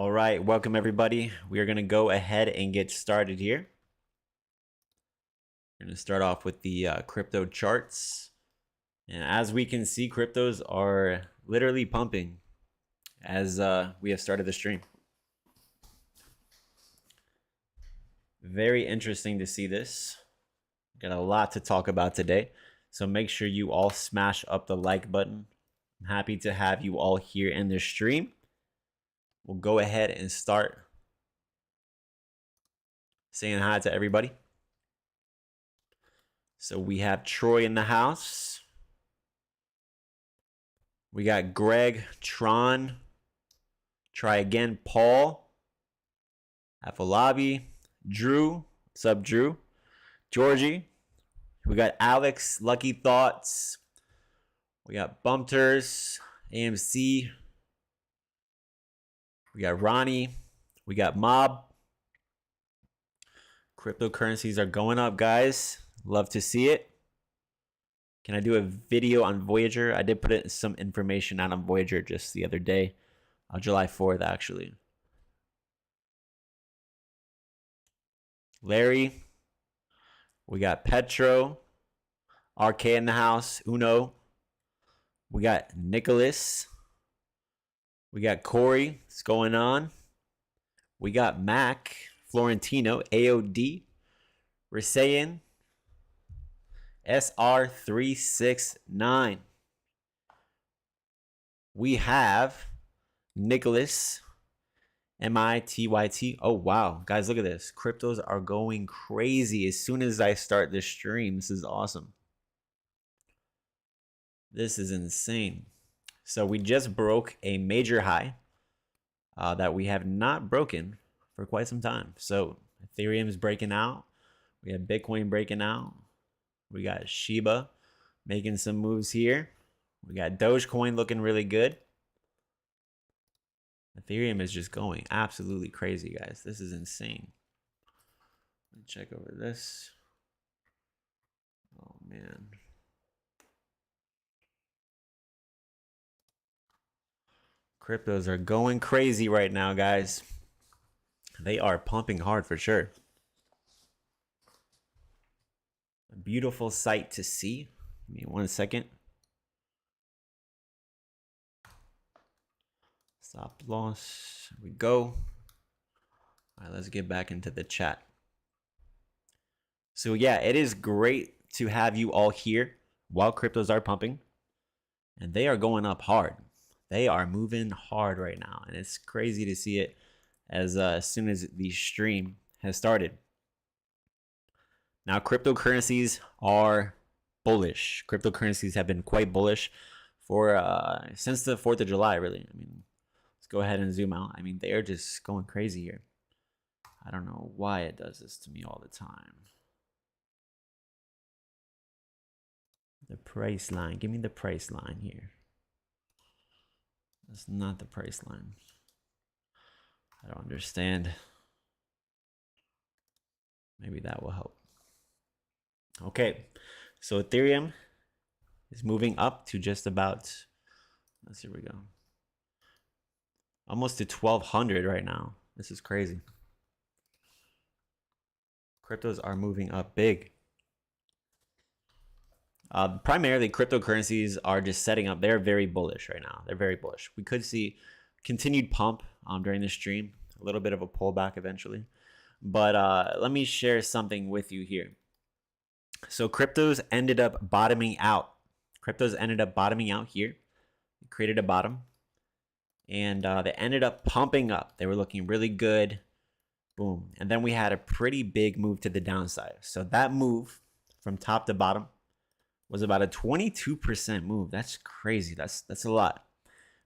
All right, welcome everybody. We are going to go ahead and get started here. We're going to start off with the crypto charts. And as we can see, cryptos are literally pumping as we have started the stream. Very interesting to see this. Got a lot to talk about today. So make sure you all smash up the like button. I'm happy to have you all here in the stream. We'll go ahead and start saying hi to everybody. So we have Troy in the house. We got Greg, Tron, Try Again, Paul, Afolabi, Drew. What's up, Drew? Georgie. We got Alex, Lucky Thoughts. We got Bumpters, AMC. We got Ronnie. We got Mob. Cryptocurrencies are going up, guys. Love to see it. Can I do a video on Voyager? I did put some information out on Voyager just the other day. July 4th, actually. Larry. We got Petro. RK in the house. Uno. We got Nicholas. We got Corey. What's going on? We got Mac. Florentino. AOD. Rasayan. SR369. We have Nicholas. MITYT. Oh, wow. Guys, look at this. Cryptos are going crazy as soon as I start this stream. This is awesome. This is insane. So we just broke a major high that we have not broken for quite some time. So Ethereum is breaking out. We have Bitcoin breaking out. We got Shiba making some moves here. We got Dogecoin looking really good. Ethereum is just going absolutely crazy, guys. This is insane. Let me check over this. Oh, man. Cryptos are going crazy right now, guys. They are pumping hard for sure. A beautiful sight to see. Give me 1 second. Stop loss. Here we go. All right, let's get back into the chat. So yeah, it is great to have you all here while cryptos are pumping. And they are going up hard. They are moving hard right now. And it's crazy to see it as soon as the stream has started. Now, cryptocurrencies are bullish. Cryptocurrencies have been quite bullish for since the 4th of July, really. I mean, let's go ahead and zoom out. I mean, they are just going crazy here. I don't know why it does this to me all the time. The price line. Give me the price line here. That's not the price line. I don't understand. Maybe that will help. Okay, so Ethereum is moving up to just about, let's see, here we go. Almost to 1,200 right now. This is crazy. Cryptos are moving up big. Primarily, cryptocurrencies are just setting up. They're very bullish right now. They're very bullish. We could see continued pump during the stream. A little bit of a pullback eventually. But let me share something with you here. So cryptos ended up bottoming out. Cryptos ended up bottoming out here. They created a bottom. And they ended up pumping up. They were looking really good. Boom. And then we had a pretty big move to the downside. So that move from top to bottom was about a 22% move. That's crazy. That's a lot.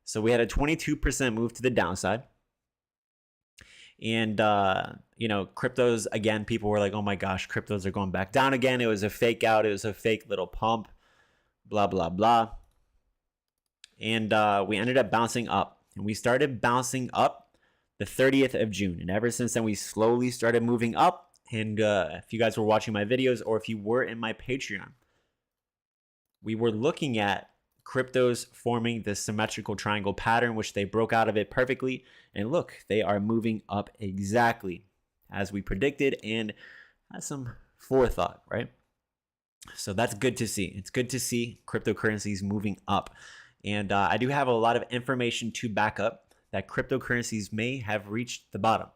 So we had a 22% move to the downside. And, you know, cryptos, again, people were like, oh my gosh, cryptos are going back down again. It was a fake out. It was a fake little pump, blah, blah, blah. And we ended up bouncing up. And we started bouncing up the 30th of June. And ever since then, we slowly started moving up. And if you guys were watching my videos or if you were in my Patreon, we were looking at cryptos forming this symmetrical triangle pattern, which they broke out of it perfectly. And look, they are moving up exactly as we predicted and had some forethought, right? So that's good to see. It's good to see cryptocurrencies moving up. And I do have a lot of information to back up that cryptocurrencies may have reached the bottom,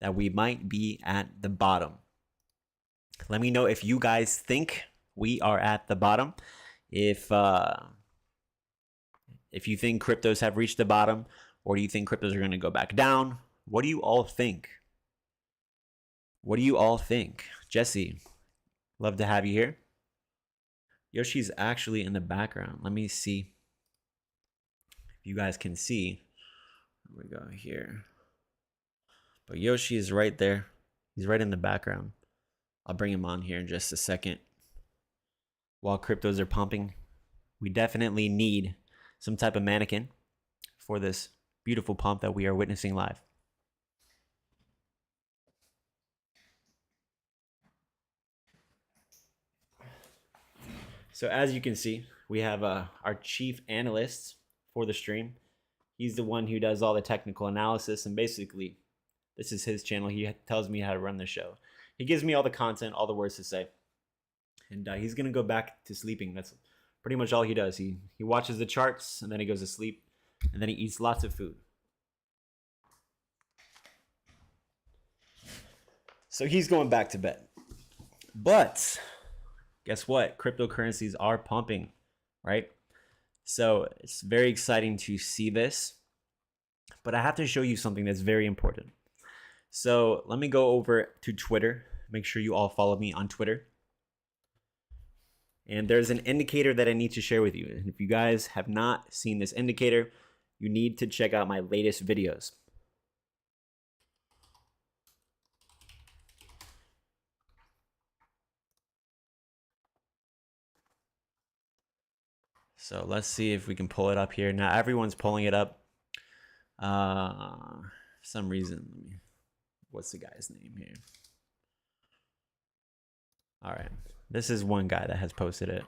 that we might be at the bottom. Let me know if you guys think we are at the bottom. If you think cryptos have reached the bottom, or do you think cryptos are going to go back down? What do you all think? What do you all think? Jesse, love to have you here. Yoshi's actually in the background. Let me see if you guys can see. Here we go here. But Yoshi is right there. He's right in the background. I'll bring him on here in just a second. While cryptos are pumping, we definitely need some type of mannequin for this beautiful pump that we are witnessing live. So as you can see, we have our chief analyst for the stream. He's the one who does all the technical analysis, and basically this is his channel. He tells me how to run the show. He gives me all the content, all the words to say, and he's gonna go back to sleeping. That's pretty much all he does. He watches the charts, and then he goes to sleep, and then he eats lots of food. So he's going back to bed. But guess what? Cryptocurrencies are pumping, right? So it's very exciting to see this. But I have to show you something that's very important. So let me go over to Twitter. Make sure you all follow me on Twitter. And there's an indicator that I need to share with you. And if you guys have not seen this indicator, you need to check out my latest videos. So let's see if we can pull it up here. Now everyone's pulling it up. For some reason, what's the guy's name here? All right, this is one guy that has posted it.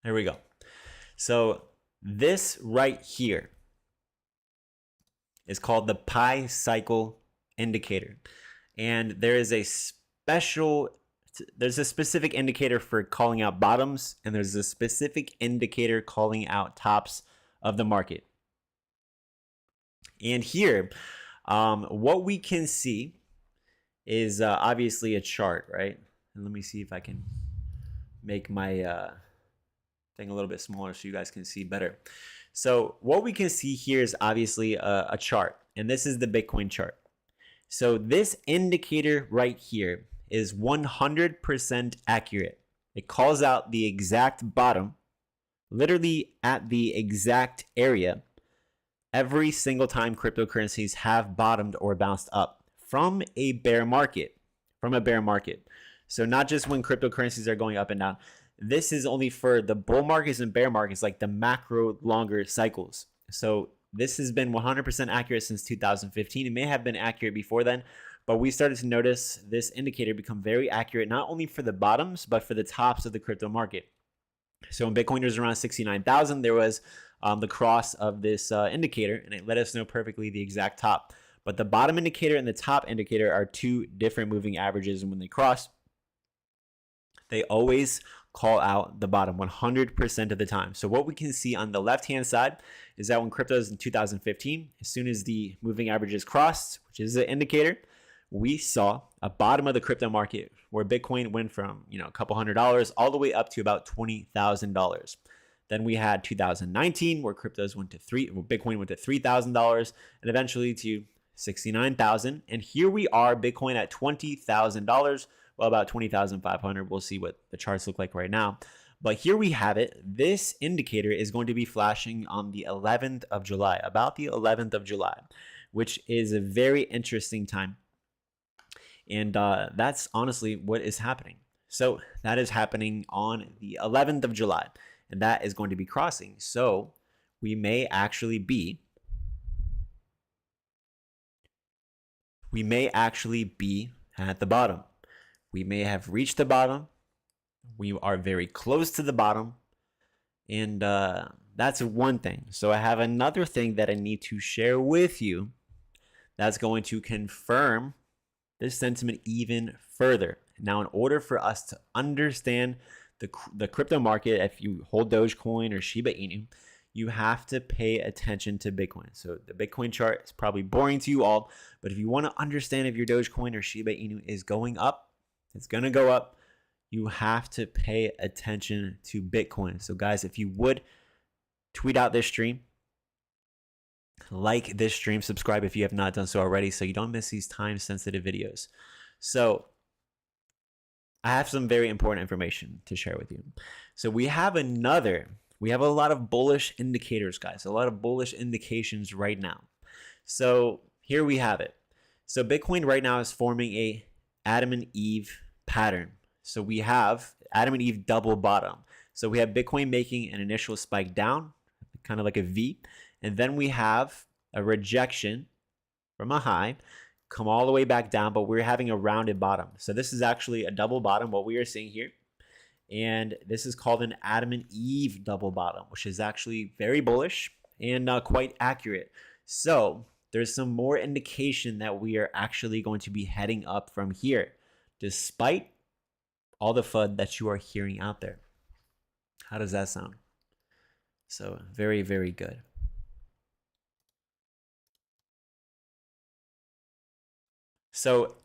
There we go. So this right here is called the Pi cycle indicator, and there is a there's a specific indicator for calling out bottoms, and there's a specific indicator calling out tops of the market. And here, what we can see is obviously a chart, right? And let me see if I can make my thing a little bit smaller so you guys can see better. So what we can see here is obviously a chart, and this is the Bitcoin chart. So this indicator right here is 100% accurate. It calls out the exact bottom, literally at the exact area, every single time cryptocurrencies have bottomed or bounced up from a bear market. So not just when cryptocurrencies are going up and down. This is only for the bull markets and bear markets, like the macro longer cycles. So this has been 100% accurate since 2015. It may have been accurate before then, but we started to notice this indicator become very accurate, not only for the bottoms, but for the tops of the crypto market. So when Bitcoin was around 69,000, there was the cross of this indicator, and it let us know perfectly the exact top. But the bottom indicator and the top indicator are two different moving averages, and when they cross, they always call out the bottom 100% of the time. So what we can see on the left-hand side is that when cryptos in 2015, as soon as the moving averages crossed, which is an indicator, we saw a bottom of the crypto market where Bitcoin went from, a couple $100 all the way up to about $20,000. Then we had 2019 where Bitcoin went to $3,000 and eventually to 69,000. And here we are, Bitcoin at $20,000. Well, about 20,500. We'll see what the charts look like right now. But here we have it. This indicator is going to be flashing on the 11th of July, about the 11th of July, which is a very interesting time. And that's honestly what is happening. So that is happening on the 11th of July, and that is going to be crossing. So we may actually be at the bottom. We may have reached the bottom. We are very close to the bottom. And that's one thing. So I have another thing that I need to share with you that's going to confirm this sentiment even further. Now, in order for us to understand the crypto market, if you hold Dogecoin or Shiba Inu, you have to pay attention to Bitcoin. So the Bitcoin chart is probably boring to you all, but if you want to understand if your Dogecoin or Shiba Inu is going up, it's going to go up, you have to pay attention to Bitcoin. So guys, if you would tweet out this stream, like this stream, subscribe if you have not done so already so you don't miss these time-sensitive videos. So I have some very important information to share with you. So we have a lot of bullish indicators, guys, a lot of bullish indications right now. So here we have it. So Bitcoin right now is forming a Adam and Eve pattern. So we have Adam and Eve double bottom. So we have Bitcoin making an initial spike down, kind of like a V. And then we have a rejection from a high, come all the way back down, but we're having a rounded bottom. So this is actually a double bottom, what we are seeing here. And this is called an Adam and Eve double bottom, which is actually very bullish and quite accurate. So there's some more indication that we are actually going to be heading up from here, despite all the FUD that you are hearing out there. How does that sound? So very, very good. So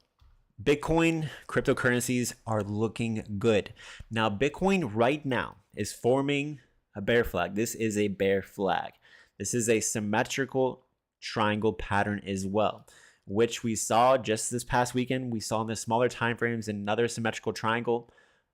Bitcoin cryptocurrencies are looking good. Now, Bitcoin right now is forming a bear flag. This is a bear flag. This is a symmetrical triangle pattern as well, which we saw just this past weekend. We saw in the smaller time frames another symmetrical triangle,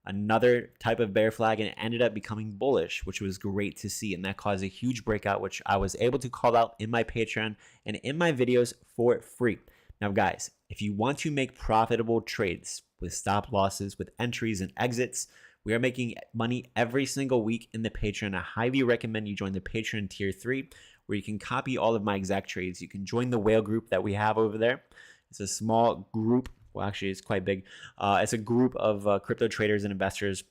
another type of bear flag, and it ended up becoming bullish, which was great to see. And that caused a huge breakout, which I was able to call out in my Patreon and in my videos for free. Now, guys, if you want to make profitable trades with stop losses, with entries and exits, we are making money every single week in the Patreon. I highly recommend you join the Patreon tier 3, where you can copy all of my exact trades. You can join the whale group that we have over there. It's a small group. Well, actually, it's quite big. It's a group of crypto traders and investors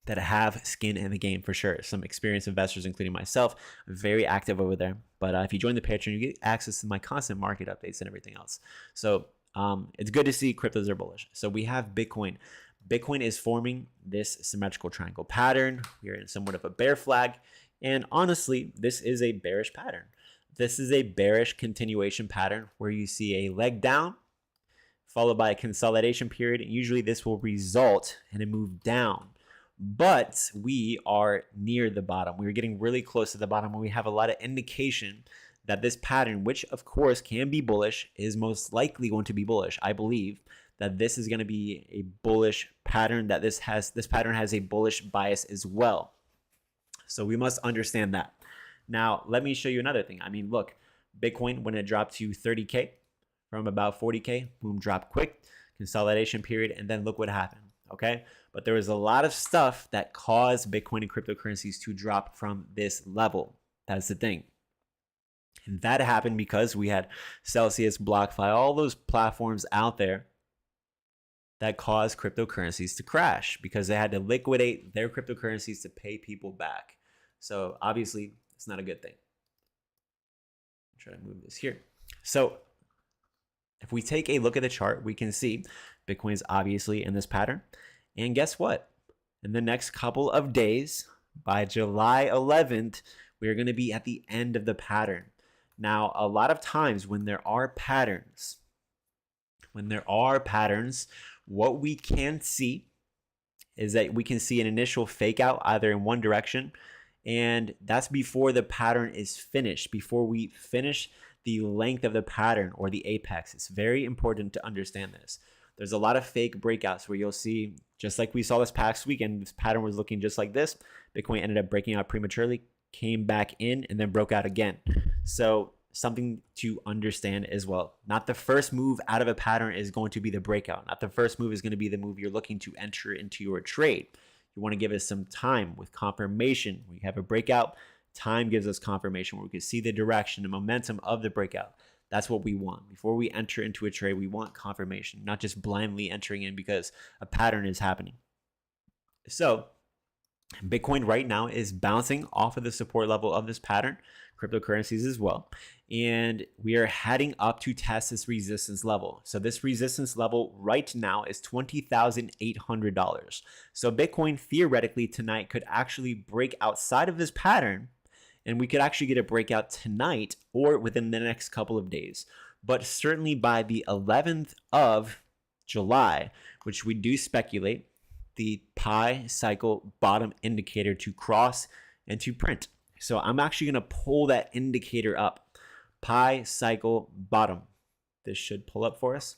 that have skin in the game for sure. Some experienced investors, including myself, very active over there. But if you join the Patreon, you get access to my constant market updates and everything else. So it's good to see cryptos are bullish. So we have Bitcoin. Bitcoin is forming this symmetrical triangle pattern. We are in somewhat of a bear flag. And honestly, this is a bearish pattern. This is a bearish continuation pattern where you see a leg down, followed by a consolidation period. And usually this will result in a move down. But we are near the bottom. We're getting really close to the bottom, and we have a lot of indication that this pattern, which of course can be bullish, is most likely going to be bullish. I believe that this is going to be a bullish pattern, that this pattern has a bullish bias as well. So we must understand that. Now, let me show you another thing. I mean, look, Bitcoin, when it dropped to 30K from about 40K, boom, dropped quick, consolidation period, and then look what happened. Okay, but there was a lot of stuff that caused Bitcoin and cryptocurrencies to drop from this level. That's the thing. And that happened because we had Celsius, BlockFi, all those platforms out there that caused cryptocurrencies to crash because they had to liquidate their cryptocurrencies to pay people back. So obviously, it's not a good thing. I'll try to move this here. So if we take a look at the chart, we can see Bitcoin is obviously in this pattern. And guess what? In the next couple of days, by July 11th, we're going to be at the end of the pattern. Now, a lot of times when there are patterns, what we can see is that we can see an initial fake out either in one direction, and that's before the pattern is finished, before we finish the length of the pattern or the apex. It's very important to understand this. There's a lot of fake breakouts where you'll see, just like we saw this past weekend, this pattern was looking just like this. Bitcoin ended up breaking out prematurely, came back in, and then broke out again. So something to understand as well. Not the first move out of a pattern is going to be the breakout. Not the first move is going to be the move you're looking to enter into your trade. You want to give it some time with confirmation. When you have a breakout, time gives us confirmation where we can see the direction, the momentum of the breakout. That's what we want. Before we enter into a trade, we want confirmation, not just blindly entering in because a pattern is happening. So Bitcoin right now is bouncing off of the support level of this pattern, cryptocurrencies as well. And we are heading up to test this resistance level. So this resistance level right now is $20,800. So Bitcoin theoretically tonight could actually break outside of this pattern, and we could actually get a breakout tonight or within the next couple of days. But certainly by the 11th of July, which we do speculate, the pi cycle bottom indicator to cross and to print. So I'm actually going to pull that indicator up. Pi cycle bottom. This should pull up for us.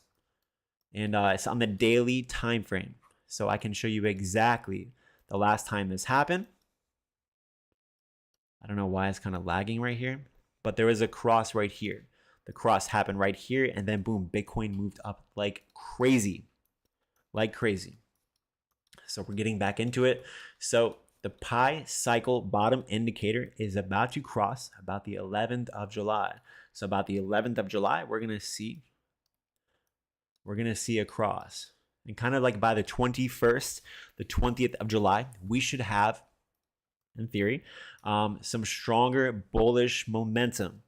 And it's on the daily time frame. So I can show you exactly the last time this happened. I don't know why it's kind of lagging right here, but there was a cross right here. The cross happened right here, and then boom, Bitcoin moved up like crazy. Like crazy. So we're getting back into it. So the pi cycle bottom indicator is about to cross about the 11th of July. So about the 11th of July, we're going to see a cross. And kind of like by the 21st, the 20th of July, we should have, in theory, some stronger bullish momentum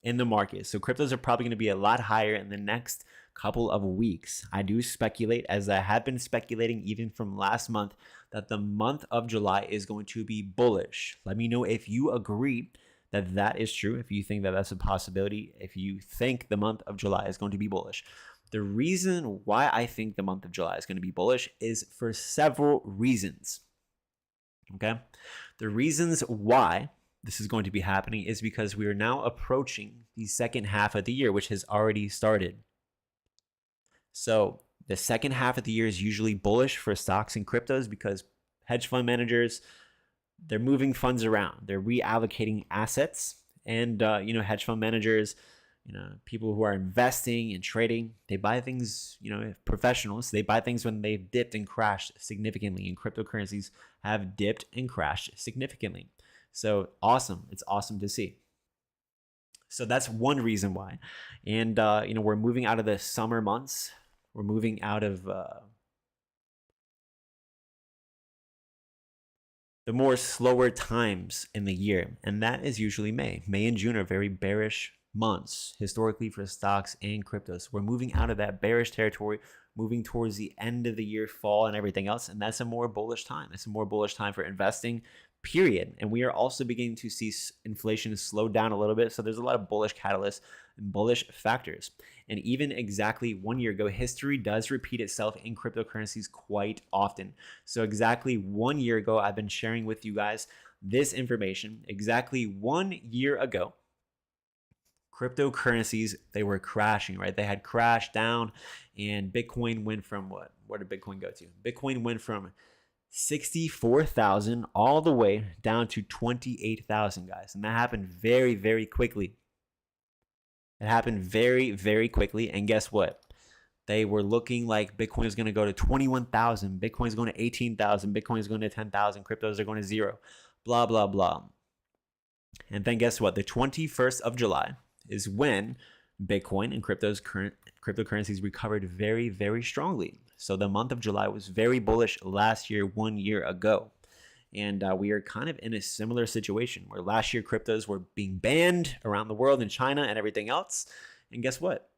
in the market. So cryptos are probably going to be a lot higher in the next couple of weeks. I do speculate, as I have been speculating even from last month, that the month of July is going to be bullish. Let me know if you agree that that is true, if you think that that's a possibility, if you think the month of July is going to be bullish. The reason why I think the month of July is going to be bullish is for several reasons. Okay? The reasons why this is going to be happening is because we are now approaching the second half of the year, which has already started. So the second half of the year is usually bullish for stocks and cryptos because hedge fund managers, they're moving funds around. They're reallocating assets. And, hedge fund managers, people who are investing and trading, they buy things, professionals, they buy things when they've dipped and crashed significantly. And cryptocurrencies have dipped and crashed significantly. So awesome. It's awesome to see. So that's one reason why. And, we're moving out of the summer months. We're moving out of the more slower times in the year. And that is usually May. May and June are very bearish months historically for stocks and cryptos. We're moving out of that bearish territory, moving towards the end of the year, fall and everything else. And that's a more bullish time. It's a more bullish time for investing, period. And we are also beginning to see inflation slow down a little bit. So there's a lot of bullish catalysts and bullish factors. And even exactly 1 year ago, history does repeat itself in cryptocurrencies quite often. So exactly 1 year ago, I've been sharing with you guys this information. Exactly 1 year ago, cryptocurrencies, they were crashing, right? They had crashed down, and Bitcoin went from what? Where did Bitcoin go to? Bitcoin went from 64,000 all the way down to 28,000, guys. And that happened very, very quickly. It happened very, very quickly. And guess what? They were looking like Bitcoin is going to go to 21,000. Bitcoin is going to 18,000. Bitcoin is going to 10,000. Cryptos are going to zero. Blah, blah, blah. And then guess what? The 21st of July is when Bitcoin and cryptocurrencies recovered very, very strongly. So the month of July was very bullish last year, 1 year ago. And we are kind of in a similar situation where last year cryptos were being banned around the world in China and everything else. And guess what?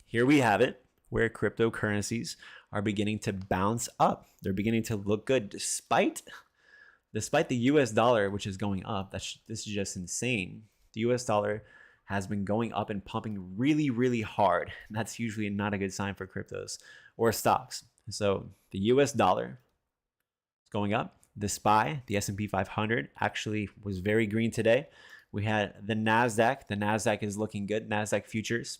Here we have it, where cryptocurrencies are beginning to bounce up. They're beginning to look good despite the US dollar, which is going up. This is just insane. The US dollar has been going up and pumping really, really hard. That's usually not a good sign for cryptos or stocks. So the US dollar is going up. The SPY, the S&P 500, actually was very green today. We had the NASDAQ. The NASDAQ is looking good. NASDAQ futures.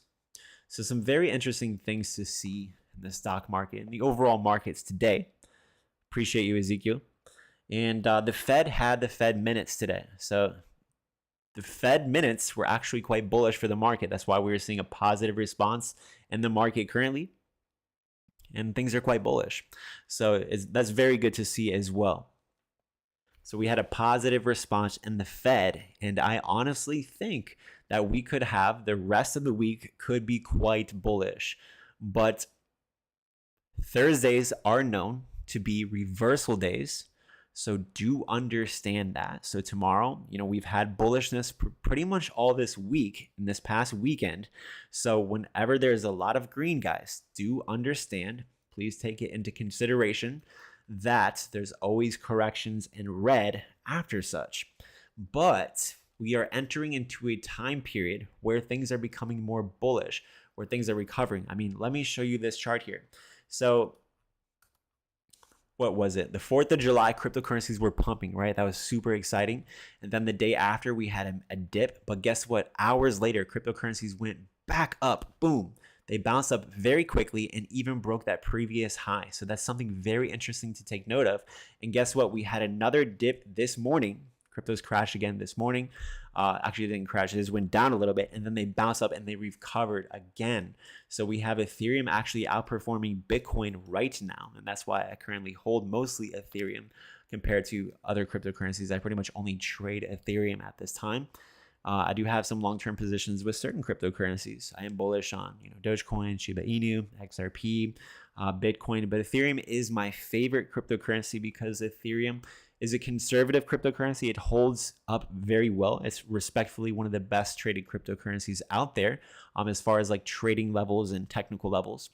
So some very interesting things to see in the stock market and the overall markets today. Appreciate you, Ezekiel. And the Fed had the Fed minutes today. So the Fed minutes were actually quite bullish for the market. That's why we were seeing a positive response in the market currently. And things are quite bullish. So that's very good to see as well. So we had a positive response in the Fed. And I honestly think that we could have the rest of the week could be quite bullish. But Thursdays are known to be reversal days. So do understand that. So tomorrow, we've had bullishness pretty much all this week in this past weekend. So whenever there's a lot of green, guys, do understand, please take it into consideration that there's always corrections in red after such. But we are entering into a time period where things are becoming more bullish, where things are recovering. I mean, let me show you this chart here. So what was it? The 4th of July, cryptocurrencies were pumping, right? That was super exciting. And then the day after, we had a dip. But guess what? Hours later, cryptocurrencies went back up. Boom. They bounced up very quickly and even broke that previous high. So that's something very interesting to take note of. And guess what? We had another dip this morning. Cryptos crashed again this morning. Actually, it didn't crash. It just went down a little bit, and then they bounced up and they recovered again. So we have Ethereum actually outperforming Bitcoin right now, and that's why I currently hold mostly Ethereum compared to other cryptocurrencies. I pretty much only trade Ethereum at this time. I do have some long-term positions with certain cryptocurrencies. I am bullish on, Dogecoin, Shiba Inu, XRP, Bitcoin, but Ethereum is my favorite cryptocurrency because Ethereum is a conservative cryptocurrency. It holds up very well. It's respectfully one of the best traded cryptocurrencies out there as far as like trading levels and technical levels.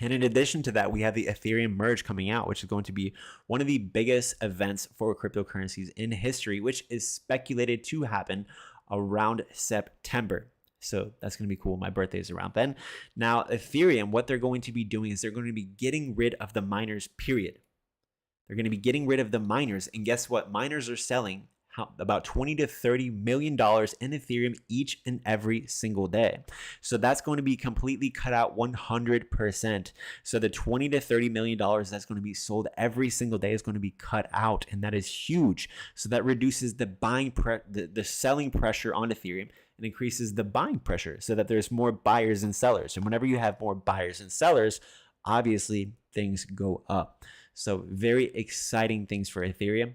And in addition to that, we have the Ethereum merge coming out, which is going to be one of the biggest events for cryptocurrencies in history, which is speculated to happen around September. So that's going to be cool. My birthday is around then. Now, Ethereum, what they're going to be doing is they're going to be getting rid of the miners, period. They're going to be getting rid of the miners. And guess what? Miners are selling about $20 to $30 million in Ethereum each and every single day. So that's going to be completely cut out 100%. So the $20 to $30 million that's going to be sold every single day is going to be cut out. And that is huge. So that reduces the the selling pressure on Ethereum and increases the buying pressure so that there's more buyers and sellers. And whenever you have more buyers and sellers, obviously things go up. So very exciting things for Ethereum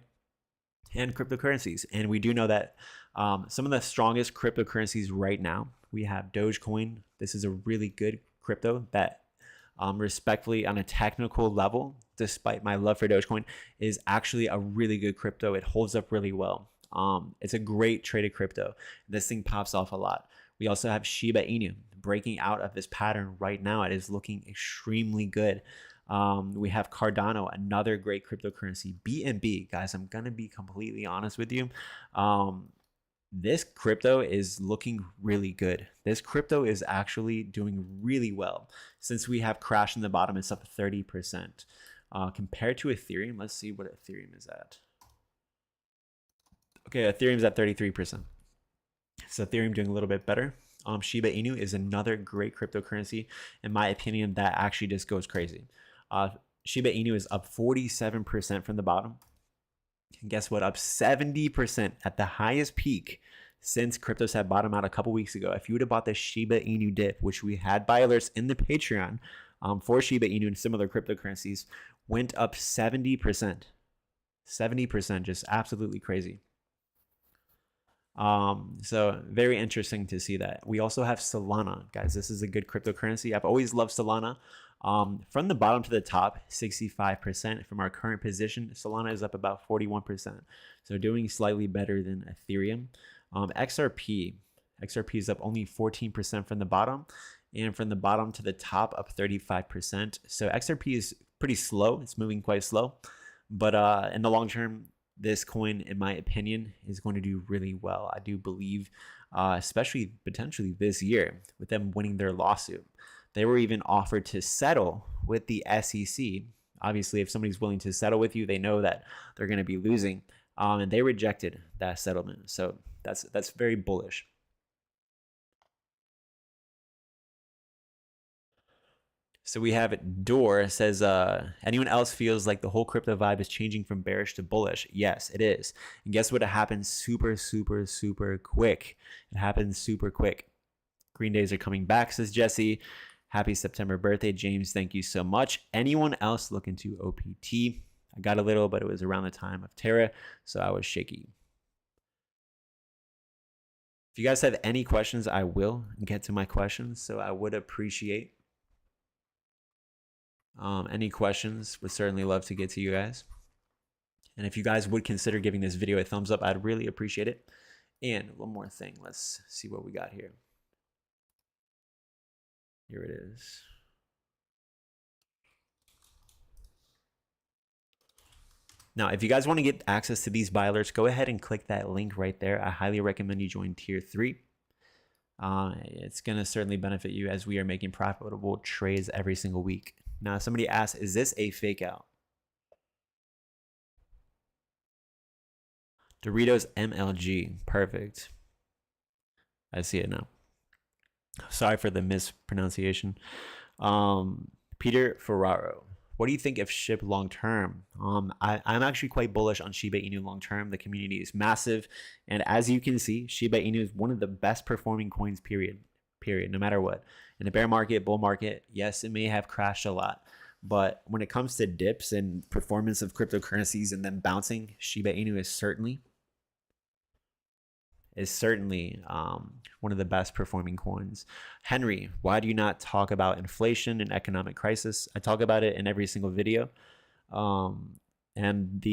and cryptocurrencies. And we do know that some of the strongest cryptocurrencies right now, we have Dogecoin. This is a really good crypto that respectfully on a technical level, despite my love for Dogecoin, is actually a really good crypto. It holds up really well. It's a great traded crypto. This thing pops off a lot. We also have Shiba Inu breaking out of this pattern right now. It is looking extremely good. We have Cardano, another great cryptocurrency. BNB, guys, I'm going to be completely honest with you. This crypto is looking really good. This crypto is actually doing really well. Since we have crashed in the bottom, it's up 30%. Compared to Ethereum, let's see what Ethereum is at. Okay, Ethereum's at 33%. So Ethereum doing a little bit better. Shiba Inu is another great cryptocurrency. In my opinion, that actually just goes crazy. Shiba Inu is up 47% from the bottom. And guess what? Up 70% at the highest peak since cryptos had bottomed out a couple weeks ago. If you would have bought the Shiba Inu dip, which we had buy alerts in the Patreon for Shiba Inu and similar cryptocurrencies, went up 70%. 70%, just absolutely crazy. So very interesting to see that. We also have Solana, guys. This is a good cryptocurrency. I've always loved Solana. From the bottom to the top, 65%. From our current position, Solana is up about 41%. So doing slightly better than Ethereum. XRP is up only 14% from the bottom, and from the bottom to the top up 35%. So XRP is pretty slow. It's moving quite slow, but in the long term, this coin, in my opinion, is going to do really well. I do believe, especially potentially this year, with them winning their lawsuit. They were even offered to settle with the SEC. Obviously, if somebody's willing to settle with you, they know that they're going to be losing. And they rejected that settlement. So that's very bullish. So we have Door says, anyone else feels like the whole crypto vibe is changing from bearish to bullish? Yes, it is. And guess what? It happens super, super, super quick. It happens super quick. Green days are coming back, says Jesse. Happy September birthday, James. Thank you so much. Anyone else looking to OPT? I got a little, but it was around the time of Terra, so I was shaky. you guys have any questions, I will get to my questions. So I would appreciate any questions. Would certainly love to get to you guys. And if you guys would consider giving this video a thumbs up, I'd really appreciate it. And one more thing, let's see what we got here. Here it is. Now, if you guys want to get access to these buy alerts, go ahead and click that link right there. I highly recommend you join tier 3. It's going to certainly benefit you as we are making profitable trades every single week. Now, somebody asked, is this a fake out? Doritos MLG. Perfect. I see it now. Sorry for the mispronunciation. Peter Ferraro. What do you think of SHIB long term? I'm actually quite bullish on Shiba Inu long term. The community is massive. And as you can see, Shiba Inu is one of the best performing coins, period, no matter what. In a bear market, bull market, yes, it may have crashed a lot. But when it comes to dips and performance of cryptocurrencies and then bouncing, Shiba Inu is certainly one of the best performing coins. Henry, why do you not talk about inflation and economic crisis? I talk about it in every single video. And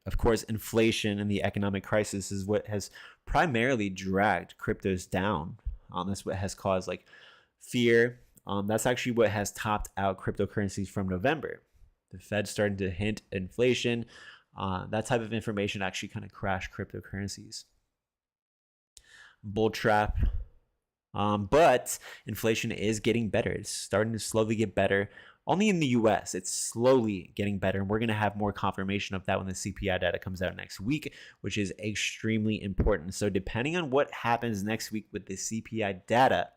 of course, inflation and the economic crisis is what has primarily dragged cryptos down. That's what has caused like fear. That's actually what has topped out cryptocurrencies from November. The Fed starting to hint inflation. That type of information actually kind of crashed cryptocurrencies. Bull trap. But inflation is getting better. It's starting to slowly get better. Only in the US, it's slowly getting better. And we're going to have more confirmation of that when the CPI data comes out next week, which is extremely important. So depending on what happens next week with the CPI data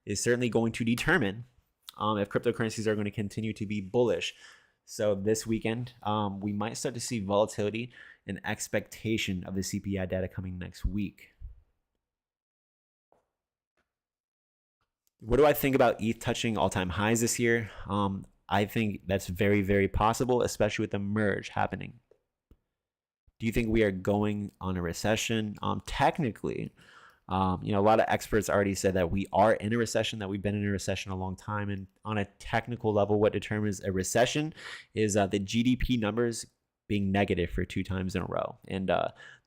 is certainly going to determine if cryptocurrencies are going to continue to be bullish. So this weekend, we might start to see volatility and expectation of the CPI data coming next week. What do I think about ETH touching all-time highs this year? I think that's very, very possible, especially with the merge happening. Do you think we are going on a recession? Technically, a lot of experts already said that we are in a recession, that we've been in a recession a long time. And on a technical level, what determines a recession is the GDP numbers being negative for 2 times in a row. And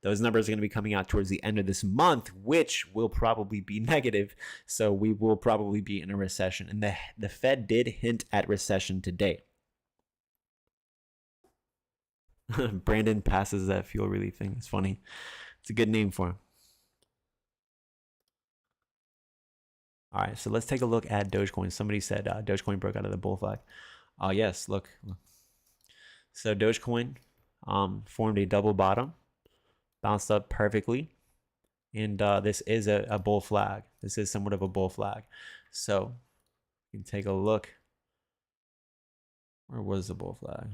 those numbers are going to be coming out towards the end of this month, which will probably be negative. So we will probably be in a recession. And the Fed did hint at recession today. Brandon passes that fuel relief thing. It's funny. It's a good name for him. All right, so let's take a look at Dogecoin. Somebody said Dogecoin broke out of the bull flag. Yes, look. So Dogecoin formed a double bottom, bounced up perfectly, and this is a bull flag. This is somewhat of a bull flag. So you can take a look. Where was the bull flag?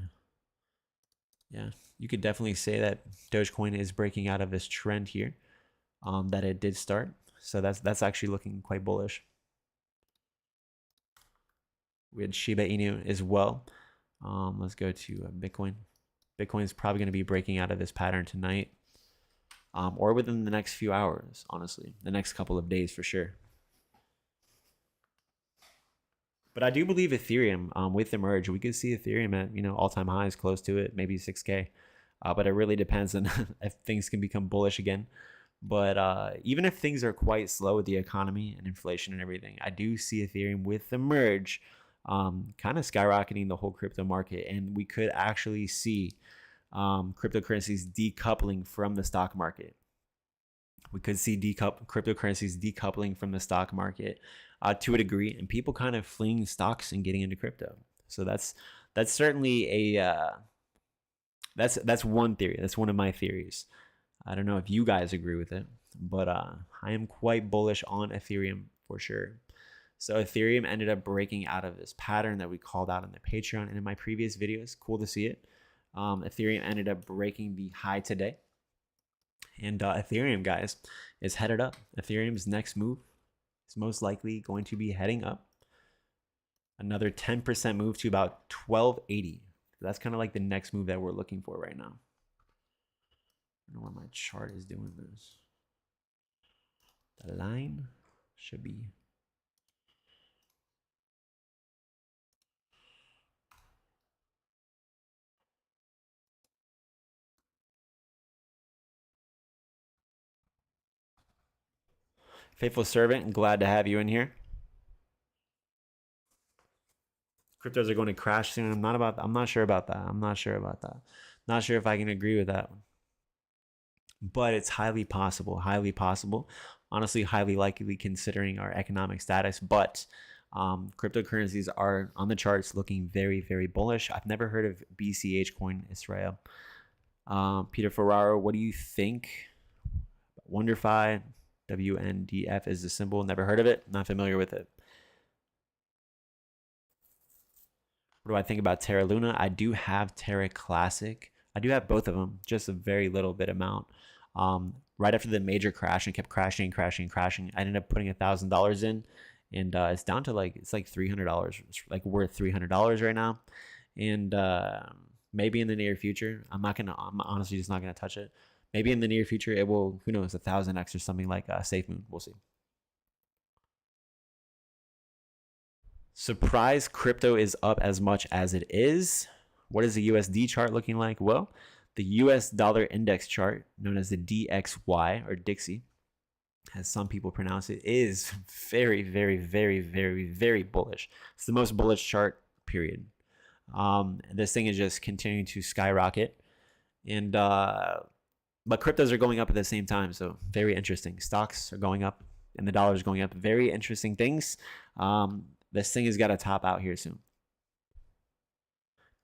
Yeah, you could definitely say that Dogecoin is breaking out of this trend here that it did start. So that's actually looking quite bullish. We had Shiba Inu as well. Let's go to Bitcoin. Bitcoin is probably going to be breaking out of this pattern tonight, or within the next few hours, honestly. The next couple of days for sure. But I do believe Ethereum, with the merge, we could see Ethereum at all-time highs, close to it, maybe 6K. But it really depends on if things can become bullish again. But even if things are quite slow with the economy and inflation and everything, I do see Ethereum with the merge kind of skyrocketing the whole crypto market. And we could actually see cryptocurrencies decoupling from the stock market. We could see cryptocurrencies decoupling from the stock market to a degree, and people kind of fleeing stocks and getting into crypto. So that's certainly that's one theory. That's one of my theories. I don't know if you guys agree with it, but I am quite bullish on Ethereum for sure. So Ethereum ended up breaking out of this pattern that we called out on the Patreon and in my previous videos. Cool to see it. Ethereum ended up breaking the high today. And Ethereum, guys, is headed up. Ethereum's next move is most likely going to be heading up. Another 10% move to about 1280. That's kind of like the next move that we're looking for right now. I don't know why my chart is doing this. The line should be faithful servant. Glad to have you in here. Cryptos are going to crash soon. I'm not sure about that. Not sure if I can agree with that one. But it's highly possible. Honestly, highly likely considering our economic status. But cryptocurrencies are on the charts looking very, very bullish. I've never heard of BCH coin Israel. Peter Ferraro, what do you think? WonderFi, WNDF is the symbol. Never heard of it. Not familiar with it. What do I think about Terra Luna? I do have Terra Classic. I do have both of them, just a very little bit amount. Right after the major crash and kept crashing. I ended up putting $1,000 in, and it's down to it's like $300. It's like worth $300 right now, and maybe in the near future, I'm honestly just not gonna touch it. Maybe in the near future, it will. Who knows? 1,000x or something like SafeMoon. We'll see. Surprise, crypto is up as much as it is. What is the USD chart looking like? Well, the US dollar index chart, known as the DXY or Dixie, as some people pronounce it, is very, very, very, very, very bullish. It's the most bullish chart, period. This thing is just continuing to skyrocket. And but cryptos are going up at the same time, so very interesting. Stocks are going up and the dollar is going up. Very interesting things. This thing has got to top out here soon.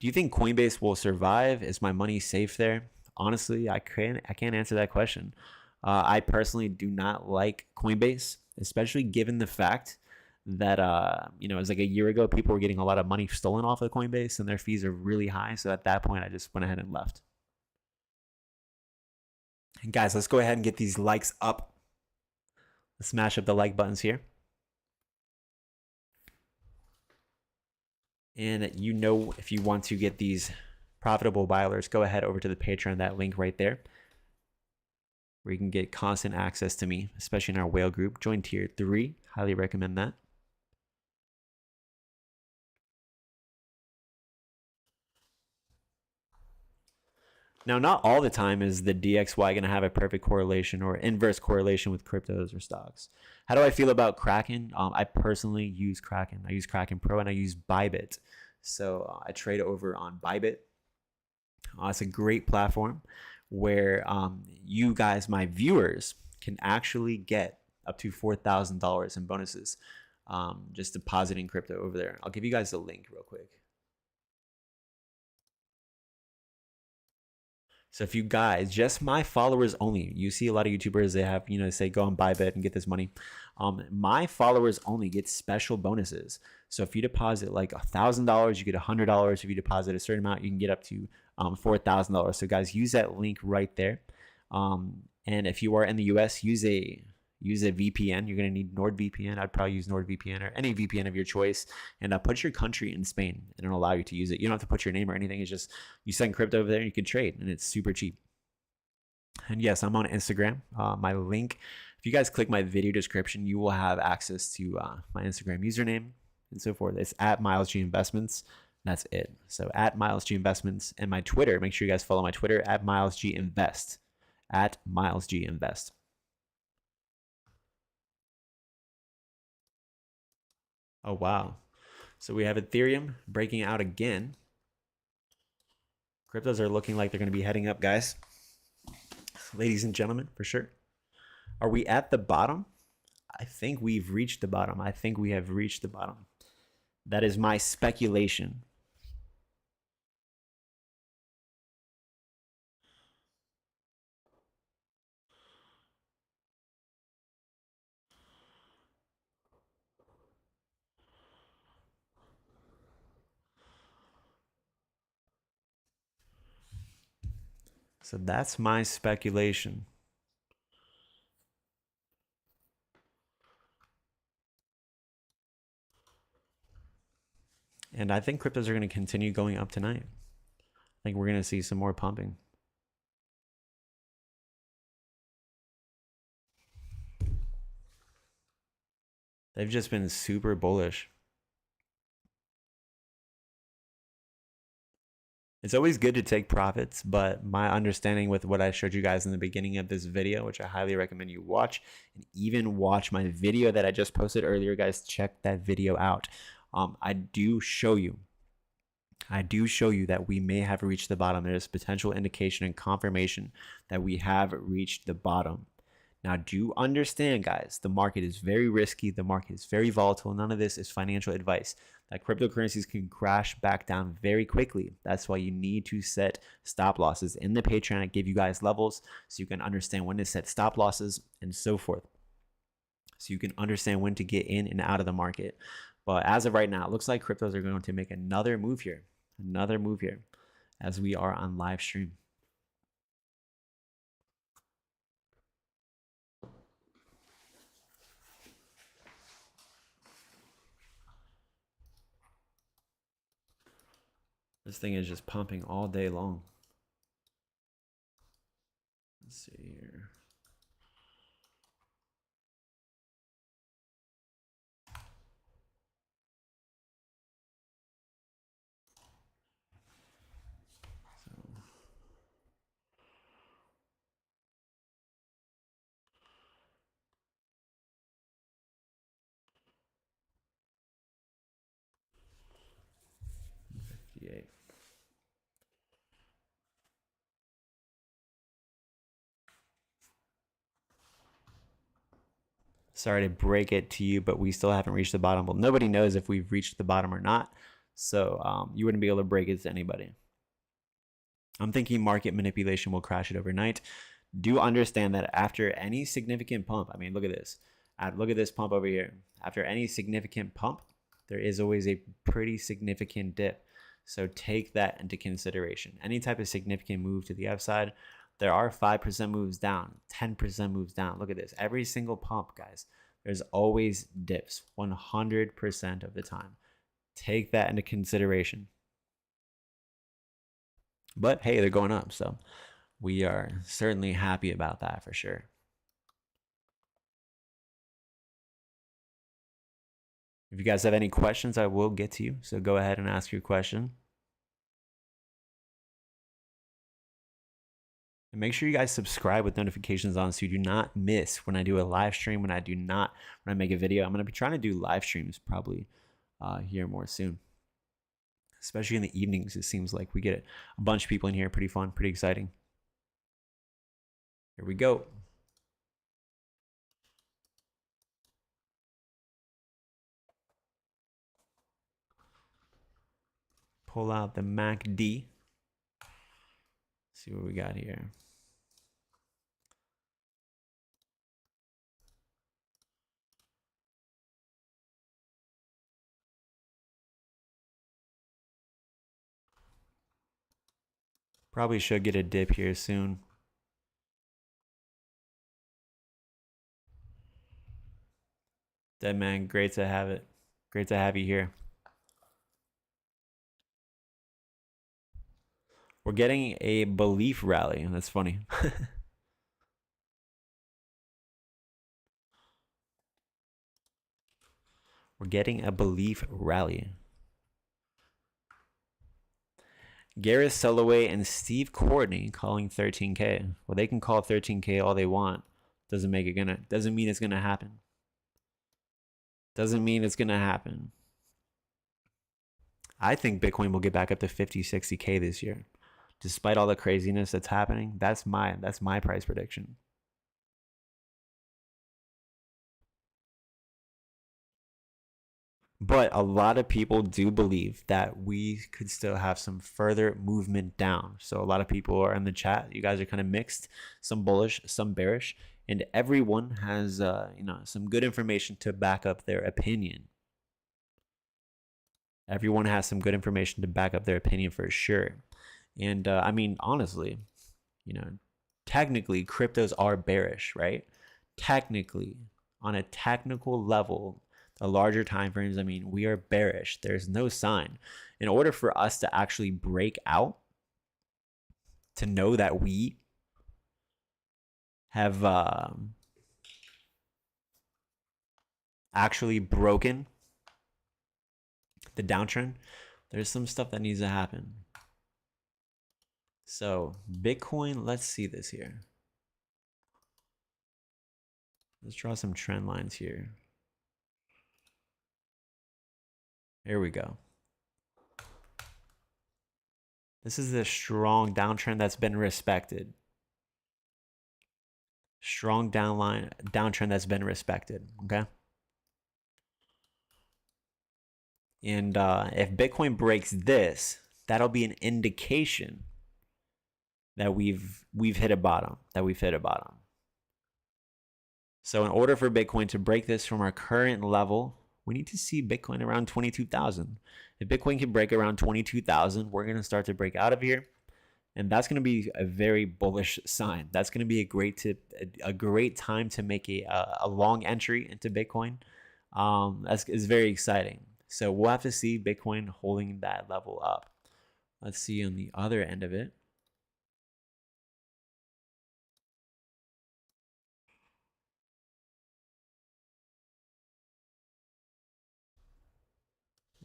Do you think Coinbase will survive? Is my money safe there? Honestly, I can't answer that question. I personally do not like Coinbase, especially given the fact that it was like a year ago, people were getting a lot of money stolen off of Coinbase and their fees are really high. So at that point, I just went ahead and left. And guys, let's go ahead and get these likes up. Let's smash up the like buttons here. And if you want to get these profitable buy alerts, go ahead over to the Patreon, that link right there, where you can get constant access to me, especially in our whale group. Join tier 3. Highly recommend that. Now, not all the time is the DXY going to have a perfect correlation or inverse correlation with cryptos or stocks. How do I feel about Kraken? I personally use Kraken. I use Kraken Pro and I use Bybit. So I trade over on Bybit. It's a great platform where you guys, my viewers, can actually get up to $4,000 in bonuses just depositing crypto over there. I'll give you guys the link real quick. So if you guys, just my followers only, you see a lot of YouTubers, they have, say go on Bybit and get this money. My followers only get special bonuses. So if you deposit like $1,000, you get $100. If you deposit a certain amount, you can get up to $4,000. So guys, use that link right there. And if you are in the US, use a VPN. You're going to need NordVPN. I'd probably use NordVPN or any VPN of your choice, and put your country in Spain, and it'll allow you to use it. You don't have to put your name or anything. It's just you send crypto over there and you can trade, and it's super cheap. And yes, I'm on Instagram. My link, if you guys click my video description, you will have access to my Instagram username and so forth. It's at MYLESG Investments. That's it. So at MYLESG Investments, and my Twitter. Make sure you guys follow my Twitter at MYLESG Invest. At MYLESG Invest. Oh, wow. So we have Ethereum breaking out again. Cryptos are looking like they're going to be heading up, guys. Ladies and gentlemen, for sure. Are we at the bottom? I think we've reached the bottom. I think we have reached the bottom. That is my speculation. So that's my speculation. And I think cryptos are going to continue going up tonight. I think we're going to see some more pumping. They've just been super bullish. It's always good to take profits, but my understanding with what I showed you guys in the beginning of this video, which I highly recommend you watch, and even watch my video that I just posted earlier, guys, check that video out. I do show you that we may have reached the bottom. There's potential indication and confirmation that we have reached the bottom. Now, do understand, guys, the market is very risky. The market is very volatile. None of this is financial advice. That cryptocurrencies can crash back down very quickly. That's why you need to set stop losses. In the Patreon, I give you guys levels so you can understand when to set stop losses and so forth. So you can understand when to get in and out of the market. But as of right now, it looks like cryptos are going to make another move here. Another move here as we are on live stream. This thing is just pumping all day long. Let's see here. So 58. Sorry to break it to you, but we still haven't reached the bottom. Well, nobody knows if we've reached the bottom or not. So you wouldn't be able to break it to anybody. I'm thinking market manipulation will crash it overnight. Do understand that after any significant pump, I mean, look at this. Look at this pump over here. After any significant pump, there is always a pretty significant dip. So take that into consideration. Any type of significant move to the upside, there are 5% moves down, 10% moves down. Look at this. Every single pump, guys, there's always dips 100% of the time. Take that into consideration. But hey, they're going up. So we are certainly happy about that for sure. If you guys have any questions, I will get to you. So go ahead and ask your question. And make sure you guys subscribe with notifications on so you do not miss when I do a live stream, when I make a video. I'm going to be trying to do live streams probably here more soon. Especially in the evenings, it seems like we get a bunch of people in here. Pretty fun, pretty exciting. Here we go. Pull out the MACD. See what we got here. Probably should get a dip here soon. Dead man, great to have it. Great to have you here. We're getting a belief rally. That's funny. We're getting a belief rally. Gareth Soloway and Steve Courtney calling 13K. Well, they can call 13K all they want. Doesn't mean it's gonna happen. Doesn't mean it's gonna happen. I think Bitcoin will get back up to 50, 60K this year. Despite all the craziness that's happening, that's my price prediction. But a lot of people do believe that we could still have some further movement down. So a lot of people are in the chat. You guys are kind of mixed, some bullish, some bearish, and everyone has some good information to back up their opinion. Everyone has some good information to back up their opinion for sure. And I mean, honestly, technically cryptos are bearish, right? Technically, on a technical level, the larger time frames, I mean, we are bearish. There's no sign. In order for us to actually break out, to know that we have actually broken the downtrend, there's some stuff that needs to happen. So Bitcoin, let's see this here. Let's draw some trend lines here. Here we go. This is a strong downtrend that's been respected. Strong downtrend that's been respected, okay? And if Bitcoin breaks this, that'll be an indication that we've hit a bottom, So in order for Bitcoin to break this from our current level, we need to see Bitcoin around 22,000. If Bitcoin can break around 22,000, we're going to start to break out of here. And that's going to be a very bullish sign. That's going to be a great time to make a long entry into Bitcoin. Is very exciting. So we'll have to see Bitcoin holding that level up. Let's see on the other end of it.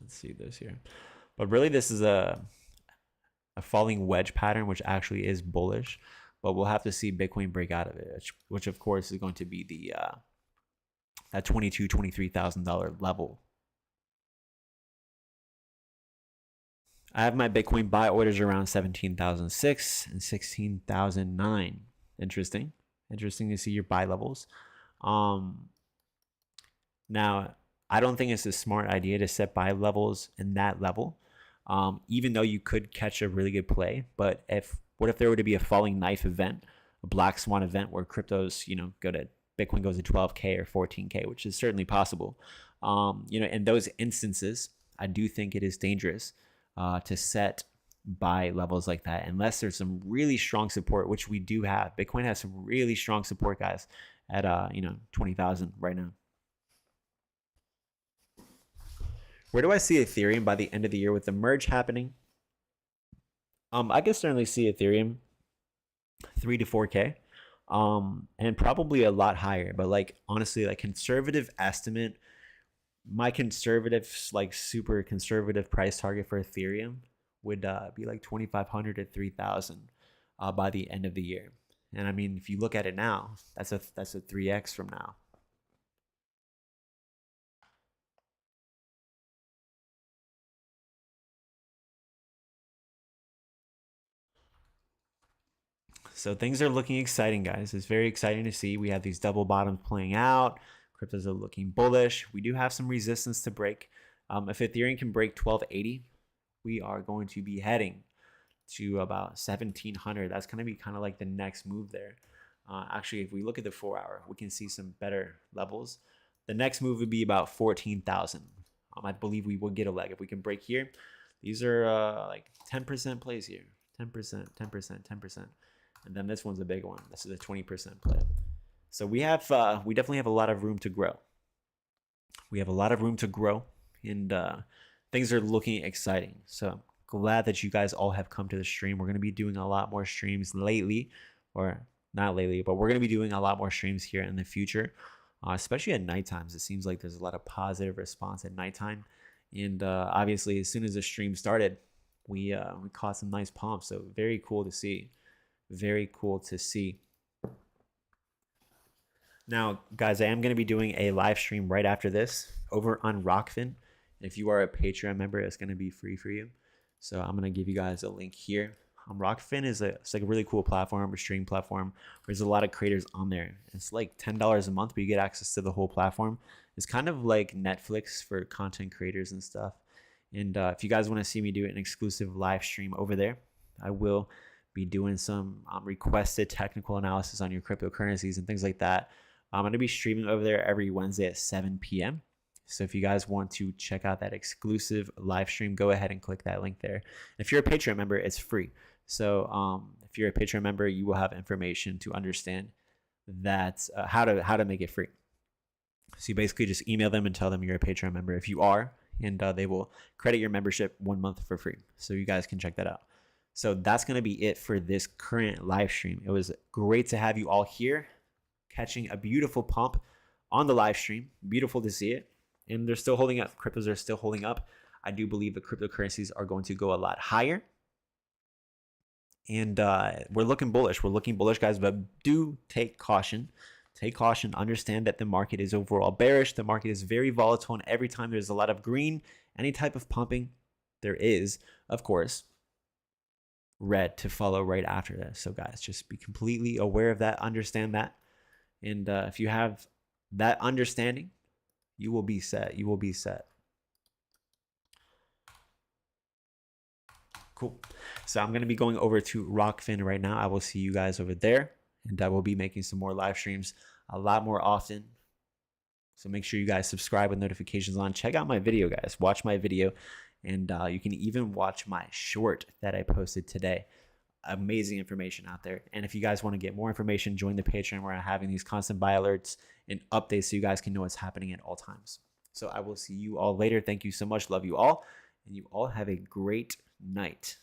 Let's see this here. But really this is a falling wedge pattern, which actually is bullish. But we'll have to see Bitcoin break out of it, which of course is going to be the that $23,000 level. I have my Bitcoin buy orders around 17,006 and 16,009. Interesting to see your buy levels. Now, I don't think it's a smart idea to set buy levels in that level, even though you could catch a really good play. But what if there were to be a falling knife event, a black swan event where cryptos, Bitcoin goes to 12K or 14K, which is certainly possible. In those instances, I do think it is dangerous to set buy levels like that, unless there's some really strong support, which we do have. Bitcoin has some really strong support, guys, at 20,000 right now. Where do I see Ethereum by the end of the year with the merge happening? I can certainly see Ethereum 3 to 4K, and probably a lot higher. But honestly, conservative estimate, my conservative, super conservative price target for Ethereum would be 2,500 to 3,000 by the end of the year. And I mean, if you look at it now, that's a 3x from now. So things are looking exciting, guys. It's very exciting to see. We have these double bottoms playing out. Cryptos are looking bullish. We do have some resistance to break. If Ethereum can break 1280, we are going to be heading to about 1700. That's going to be kind of like the next move there. Actually, if we look at the 4 hour, we can see some better levels. The next move would be about 14,000. I believe we will get a leg if we can break here. These are 10% plays here. 10%, 10%, 10%. And then this one's a big one. This is a 20% play. So we definitely have a lot of room to grow. And things are looking exciting. So I'm glad that you guys all have come to the stream. We're going to be doing a lot more streams lately, or not lately, but we're going to be doing a lot more streams here in the future, especially at night times. It seems like there's a lot of positive response at nighttime. And obviously, as soon as the stream started, we caught some nice pumps. So very cool to see. Very cool to see. Now, guys, I am going to be doing a live stream right after this over on ROKFIN. If you are a Patreon member, it's going to be free for you. So I'm going to give you guys a link here. ROKFIN is it's a really cool platform, a streaming platform. There's a lot of creators on there. It's like $10 a month, but you get access to the whole platform. It's kind of like Netflix for content creators and stuff. And if you guys want to see me do an exclusive live stream over there, I will be doing some requested technical analysis on your cryptocurrencies and things like that. I'm going to be streaming over there every Wednesday at 7 p.m. So if you guys want to check out that exclusive live stream, go ahead and click that link there. If you're a Patreon member, it's free. So if you're a Patreon member, you will have information to understand that how to make it free. So you basically just email them and tell them you're a Patreon member if you are, and they will credit your membership 1 month for free. So you guys can check that out. So that's going to be it for this current live stream. It was great to have you all here, catching a beautiful pump on the live stream. Beautiful to see it. And they're still holding up. Cryptos are still holding up. I do believe the cryptocurrencies are going to go a lot higher. And we're looking bullish. We're looking bullish, guys, but do take caution. Take caution. Understand that the market is overall bearish. The market is very volatile, and every time there's a lot of green, any type of pumping, there is, of course, red to follow right after this. So, guys, just be completely aware of that. Understand that. And if you have that understanding, you will be set. You will be set. Cool. So I'm going to be going over to ROKFIN right now. I will see you guys over there, and I will be making some more live streams a lot more often. So make sure you guys subscribe with notifications on. Check out my video, guys. Watch my video, and you can even watch my short that I posted today. Amazing information out there. And if you guys want to get more information, join the Patreon, where I'm having these constant buy alerts and updates so you guys can know what's happening at all times. So I will see you all later. Thank you so much. Love you all. And you all have a great night.